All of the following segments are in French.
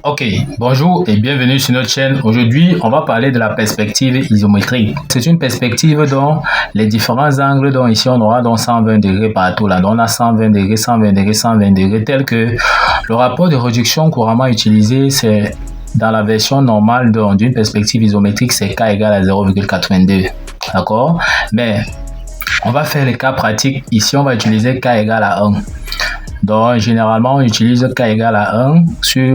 Ok, bonjour et bienvenue sur notre chaîne. Aujourd'hui, on va parler de la perspective isométrique. C'est une perspective dont les différents angles, dont ici on aura donc 120 degrés partout, là, donc on a 120 degrés, 120 degrés, 120 degrés, tel que le rapport de réduction couramment utilisé, c'est dans la version normale d'une perspective isométrique, c'est K égale à 0,82. D'accord? Mais on va faire les cas pratiques. Ici, on va utiliser K égale à 1. Donc, généralement, on utilise K égale à 1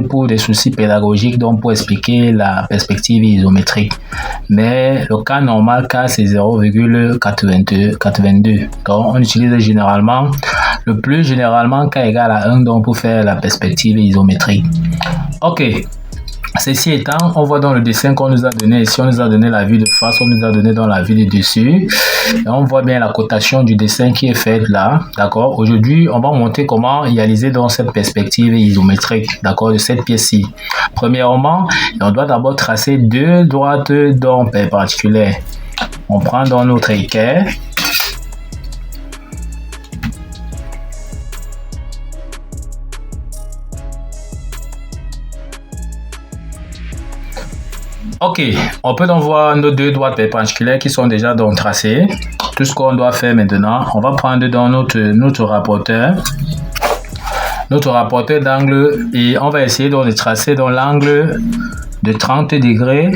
pour des soucis pédagogiques, donc pour expliquer la perspective isométrique. Mais le cas normal, K, c'est 0,82. Donc, on utilise généralement, le plus généralement, K égale à 1 donc pour faire la perspective isométrique. Ok. Ceci étant, on voit dans le dessin qu'on nous a donné ici, on nous a donné la vue de face, on nous a donné dans la vue de dessus. Et on voit bien la cotation du dessin qui est faite là, d'accord. Aujourd'hui, on va montrer comment réaliser dans cette perspective isométrique, d'accord, de cette pièce-ci. Premièrement, on doit d'abord tracer deux droites donc perpendiculaires. On prend dans notre équerre. Ok, on peut donc voir nos deux droites perpendiculaires qui sont déjà donc tracées. Tout ce qu'on doit faire maintenant, on va prendre dans notre rapporteur d'angle et on va essayer donc de tracer dans l'angle de 30 degrés.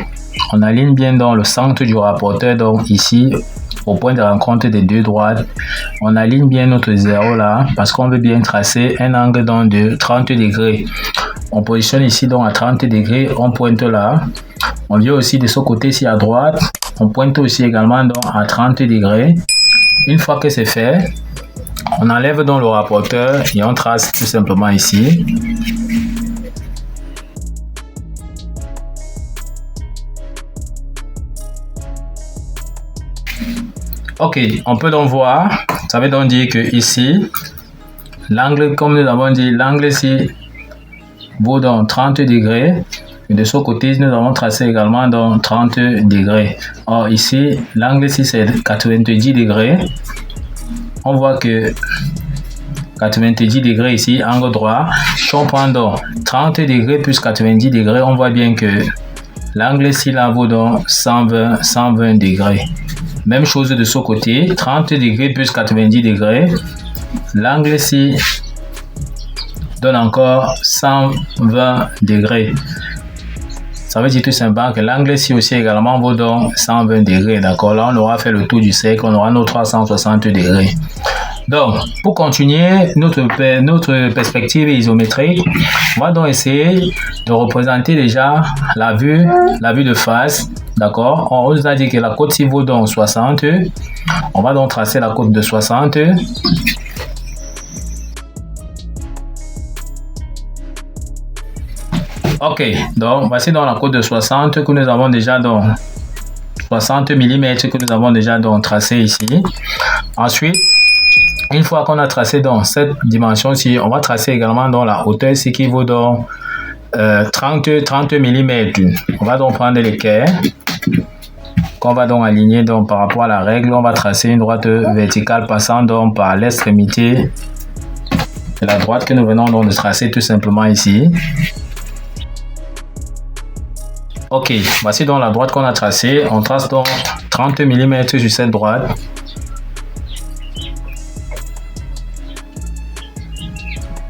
On aligne bien dans le centre du rapporteur, donc ici au point de rencontre des deux droites. On aligne bien notre zéro là parce qu'on veut bien tracer un angle donc de 30 degrés. On positionne ici donc à 30 degrés, on pointe là. On vient aussi de ce côté-ci à droite. On pointe aussi également donc à 30 degrés. Une fois que c'est fait, on enlève donc le rapporteur et on trace tout simplement ici. Ok, on peut donc voir, ça veut donc dire que ici, l'angle, comme nous avons dit, l'angle ici vaut donc 30 degrés. Et de ce côté, nous avons tracé également dans 30 degrés. Or, ici, l'angle ici, c'est 90 degrés. On voit que 90 degrés ici, angle droit. Si on prend donc 30 degrés plus 90 degrés, on voit bien que l'angle ici, là, vaut donc 120 degrés. Même chose de ce côté, 30 degrés plus 90 degrés. L'angle ici donne encore 120 degrés. Ça veut dire tout simplement que l'angle ici aussi également vaut donc 120 degrés. D'accord, là on aura fait le tour du cercle, on aura nos 360 degrés. Donc, pour continuer notre perspective isométrique, on va donc essayer de représenter déjà la vue de face. D'accord, on nous a dit que la côte ci vaut donc 60. On va donc tracer la côte de 60. Ok, donc voici dans la côte de 60 que nous avons déjà donc 60 mm que nous avons déjà donc tracé ici. Ensuite, une fois qu'on a tracé dans cette dimension-ci, on va tracer également dans la hauteur ici qui vaut donc 30 mm. On va donc prendre l'équerre qu'on va donc aligner donc par rapport à la règle. On va tracer une droite verticale passant donc par l'extrémité de la droite que nous venons donc de tracer tout simplement ici. Ok, voici donc la droite qu'on a tracée. On trace donc 30 mm sur cette droite.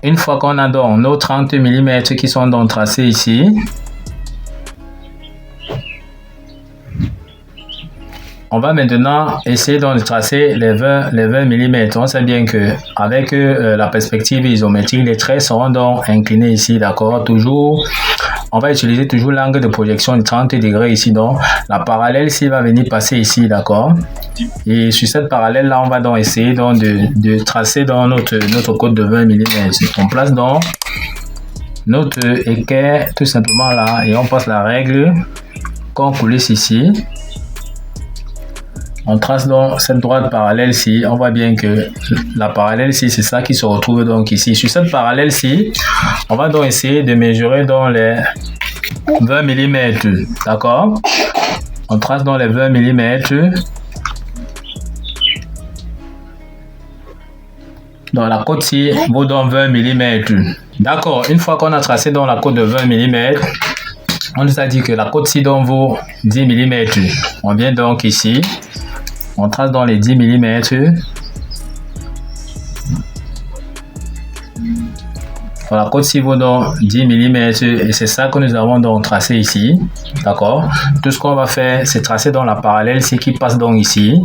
Une fois qu'on a donc nos 30 mm qui sont donc tracés ici, on va maintenant essayer donc de tracer les 20 mm. On sait bien que avec la perspective isométrique, les traits seront donc inclinés ici, d'accord. Toujours, on va utiliser toujours l'angle de projection de 30 degrés ici, donc la parallèle ici va venir passer ici, d'accord. Et sur cette parallèle là, on va donc essayer donc de tracer dans notre côte de 20 mm. On place donc notre équerre tout simplement là et on passe la règle qu'on coulisse ici. On trace donc cette droite parallèle-ci. On voit bien que la parallèle-ci, c'est ça qui se retrouve donc ici. Sur cette parallèle-ci, on va donc essayer de mesurer dans les 20 mm. D'accord? On trace dans les 20 mm. Donc la côte-ci vaut donc 20 mm. D'accord, une fois qu'on a tracé dans la côte de 20 mm, on nous a dit que la côte-ci donc vaut 10 mm. On vient donc ici, on trace dans les 10 mm. La côte-ci vaut donc 10 mm et c'est ça que nous avons donc tracé ici. D'accord. Tout ce qu'on va faire, c'est tracer dans la parallèle, ce qui passe donc ici.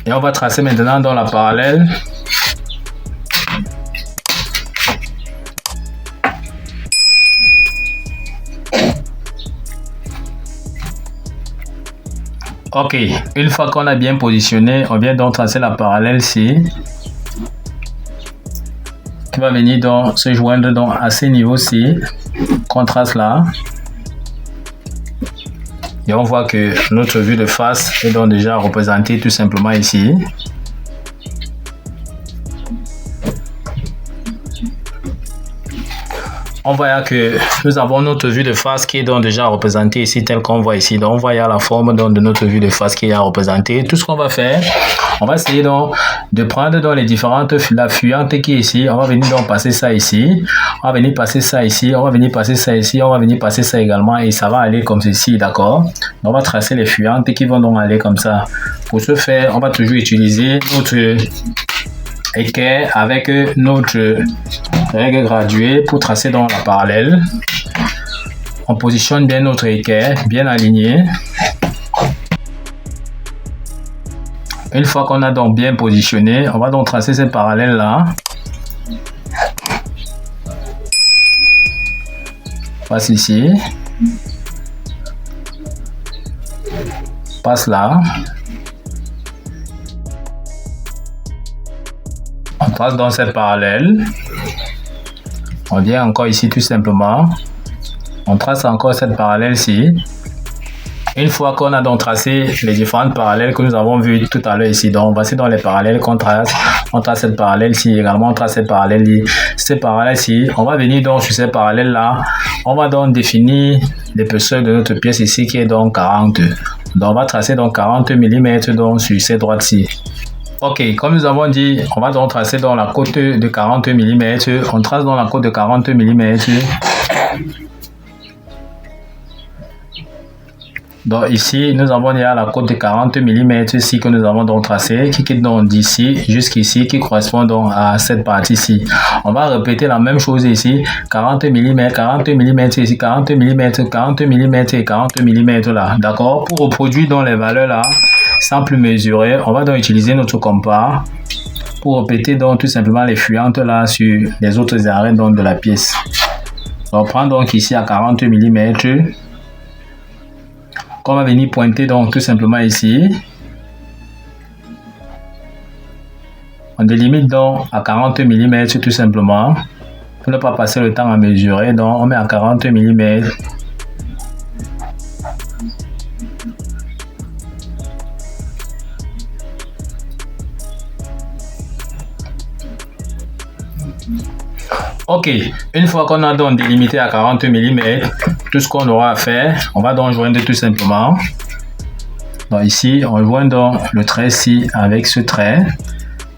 Et on va tracer maintenant dans la parallèle. Ok, une fois qu'on a bien positionné, on vient donc tracer la parallèle ici. Qui va venir donc se joindre donc à ces niveaux-ci qu'on trace là. Et on voit que notre vue de face est donc déjà représentée tout simplement ici. On voit que nous avons notre vue de face qui est donc déjà représentée ici, telle qu'on voit ici. Donc on voit la forme donc de notre vue de face qui est représentée. Tout ce qu'on va faire, on va essayer donc de prendre dans les différentes la fuyante qui est ici. On va venir donc passer ça ici. On va venir passer ça ici. On va venir passer ça ici. On va venir passer ça également et ça va aller comme ceci, d'accord? On va tracer les fuyantes qui vont donc aller comme ça. Pour ce faire, on va toujours utiliser notre équerre avec notre règle graduée pour tracer dans la parallèle. On positionne bien notre équerre, bien aligné. Une fois qu'on a donc bien positionné, on va donc tracer cette parallèle là. Passe ici. Passe là. On trace dans cette parallèle. On vient encore ici tout simplement. On trace encore cette parallèle-ci. Une fois qu'on a donc tracé les différentes parallèles que nous avons vues tout à l'heure ici, donc on va passer dans les parallèles qu'on trace. On trace cette parallèle-ci également, on trace cette parallèle-ci. Ces parallèles-ci, on va venir donc sur ces parallèles-là. On va donc définir l'épaisseur de notre pièce ici qui est donc 40. Donc on va tracer donc 40 mm donc sur ces droites-ci. Ok, comme nous avons dit, on va donc tracer dans la côte de 40 mm. On trace dans la côte de 40 mm. Donc ici, nous avons déjà la côte de 40 mm ici que nous avons donc tracé, qui quitte donc d'ici jusqu'ici, qui correspond donc à cette partie-ci. On va répéter la même chose ici, 40 mm, 40 mm ici, 40 mm, 40 mm et 40 mm là. D'accord? Pour reproduire donc les valeurs là, sans plus mesurer, on va donc utiliser notre compas pour répéter donc tout simplement les fuyantes là sur les autres arrêts donc de la pièce. On prend donc ici à 40 mm. On va venir pointer donc tout simplement ici. On délimite donc à 40 mm tout simplement. Pour ne pas passer le temps à mesurer, donc on met à 40 mm. Ok, une fois qu'on a donc délimité à 40 mm, tout ce qu'on aura à faire, on va donc joindre tout simplement. Donc ici, on joint donc le trait-ci avec ce trait,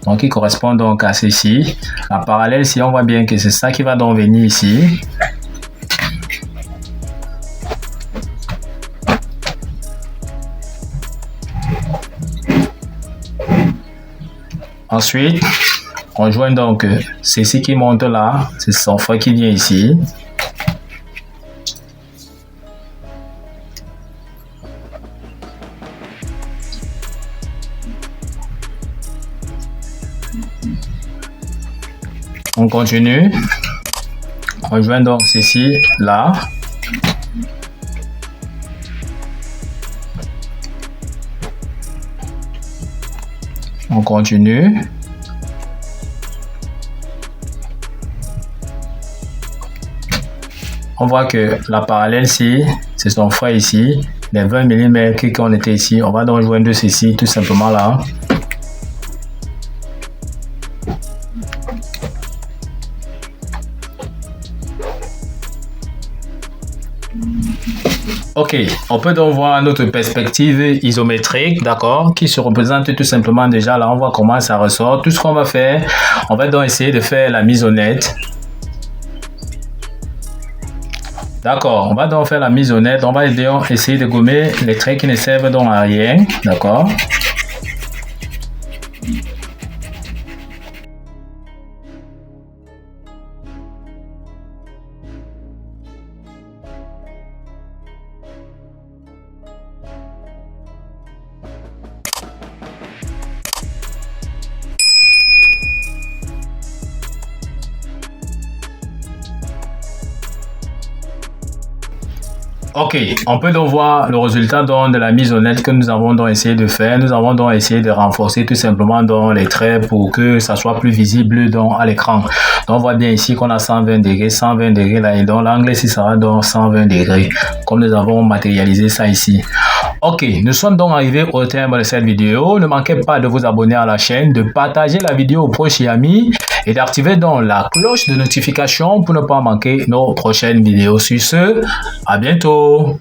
donc qui correspond donc à ceci. La parallèle, si on voit bien que c'est ça qui va donc venir ici. Ensuite, on joint donc ceci qui monte là, c'est son frère qui vient ici. On continue. On joint donc ceci là. On continue. On voit que la parallèle ici, c'est son frère ici. Les 20 mm qu'on était ici, on va donc joindre ceci tout simplement là. Ok, on peut donc voir notre perspective isométrique, d'accord, qui se représente tout simplement déjà là, on voit comment ça ressort. Tout ce qu'on va faire, on va donc essayer de faire la mise au net. D'accord, on va donc faire la mise au net, on va donc essayer de gommer les traits qui ne servent donc à rien, d'accord. Ok, on peut donc voir le résultat donc de la mise au net que nous avons donc essayé de faire. Nous avons donc essayé de renforcer tout simplement donc les traits pour que ça soit plus visible donc à l'écran. Donc on voit bien ici qu'on a 120 degrés là, et donc l'angle ici sera donc 120 degrés, comme nous avons matérialisé ça ici. Ok, nous sommes donc arrivés au terme de cette vidéo. Ne manquez pas de vous abonner à la chaîne, de partager la vidéo aux proches et amis et d'activer donc la cloche de notification pour ne pas manquer nos prochaines vidéos. Sur ce, à bientôt.